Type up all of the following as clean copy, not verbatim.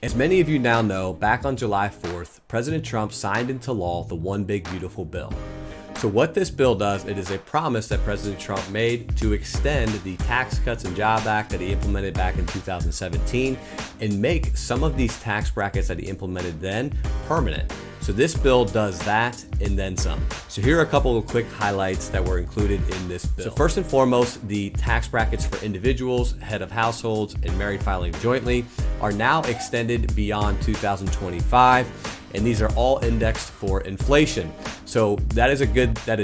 As many of you now know, back on July 4th, President Trump signed into law the One Big Beautiful Bill. So what this bill does, it is a promise that President Trump made to extend the Tax Cuts and Jobs Act that he implemented back in 2017 and make some of these tax brackets that he implemented then permanent. So this bill does that and then some. So here are a couple of quick highlights that were included in this bill. So first and foremost, the tax brackets for individuals, head of households, and married filing jointly are now extended beyond 2025. And these are all indexed for inflation. So that is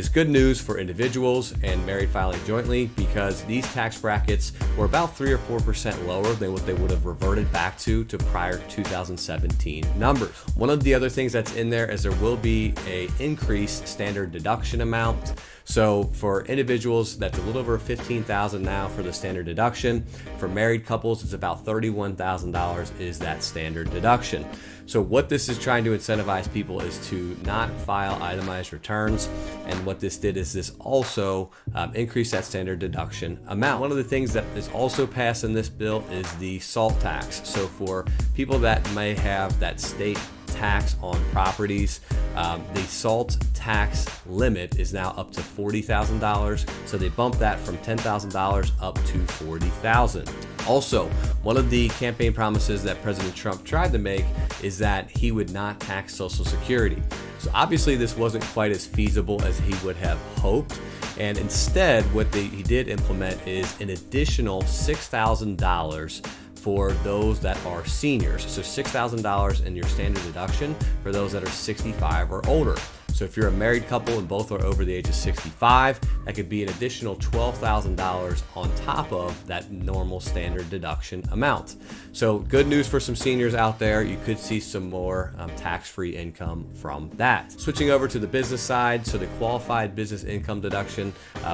good news for individuals and married filing jointly, because these tax brackets were about 3 or 4% lower than what they would have reverted back to prior 2017 numbers. One of the other things that's in there is there will be a increased standard deduction amount. So for individuals, that's a little over $15,000 now for the standard deduction. For married couples, it's about $31,000 is that standard deduction. So what this is trying to incentivize people is to not file itemized returns. And what this did is this also increased that standard deduction amount. One of the things that is also passed in this bill is the SALT tax. So for people that may have that state tax on properties, the SALT tax limit is now up to $40,000. So they bumped that from $10,000 up to $40,000. Also, one of the campaign promises that President Trump tried to make is that he would not tax Social Security. So obviously this wasn't quite as feasible as he would have hoped. And instead, what he did implement is an additional $6,000 for those that are seniors. So $6,000 in your standard deduction for those that are 65 or older. So if you're a married couple and both are over the age of 65, that could be an additional $12,000 on top of that normal standard deduction amount. So good news for some seniors out there. You could see some more tax-free income from that. Switching over to the business side, so the qualified business income deduction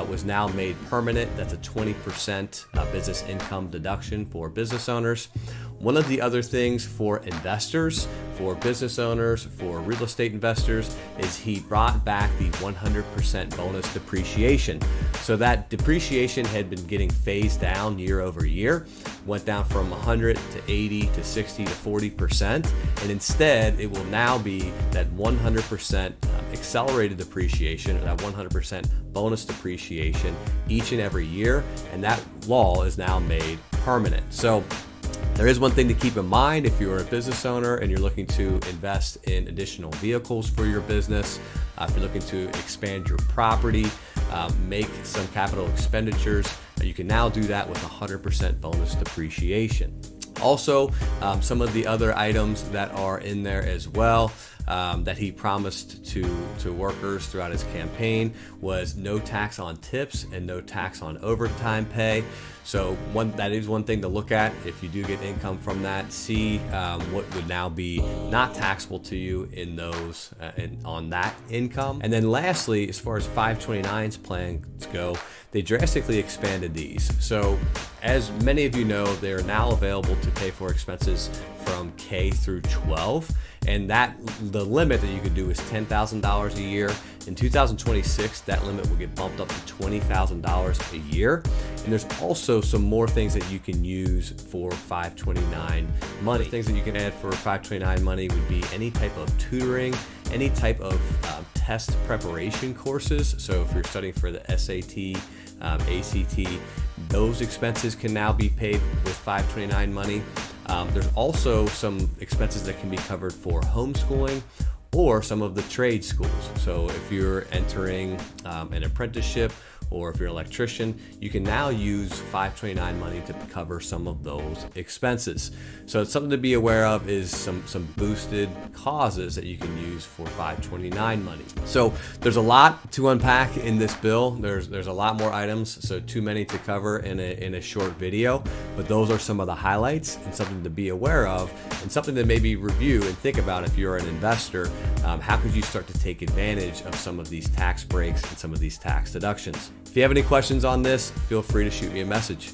was now made permanent. That's a 20% business income deduction for business owners. One of the other things for investors, for business owners, for real estate investors, is he brought back the 100% bonus depreciation. So that depreciation had been getting phased down year over year, went down from 100 to 80 to 60 to 40%. And instead, it will now be that 100% accelerated depreciation, or that 100% bonus depreciation each and every year. And that law is now made permanent. So there is one thing to keep in mind if you're a business owner and you're looking to invest in additional vehicles for your business, if you're looking to expand your property, make some capital expenditures, you can now do that with 100% bonus depreciation. Also, some of the other items that are in there as well that he promised to workers throughout his campaign was no tax on tips and no tax on overtime pay. So that is one thing to look at if you do get income from that. See what would now be not taxable to you in those on that income. And then lastly, as far as 529s plans go, they drastically expanded these. So as many of you know, they are now available to pay for expenses from K through 12. And the limit that you could do is $10,000 a year. In 2026, that limit will get bumped up to $20,000 a year. And there's also some more things that you can use for 529 money. Things that you can add for 529 money would be any type of tutoring, any type of test preparation courses. So if you're studying for the SAT, ACT, those expenses can now be paid with 529 money. There's also some expenses that can be covered for homeschooling or some of the trade schools. So if you're entering an apprenticeship, or if you're an electrician, you can now use 529 money to cover some of those expenses. So it's something to be aware of, is some boosted causes that you can use for 529 money. So there's a lot to unpack in this bill. There's a lot more items, so too many to cover in a short video, but those are some of the highlights and something to be aware of, and something to maybe review and think about if you're an investor. How could you start to take advantage of some of these tax breaks and some of these tax deductions? If you have any questions on this, feel free to shoot me a message.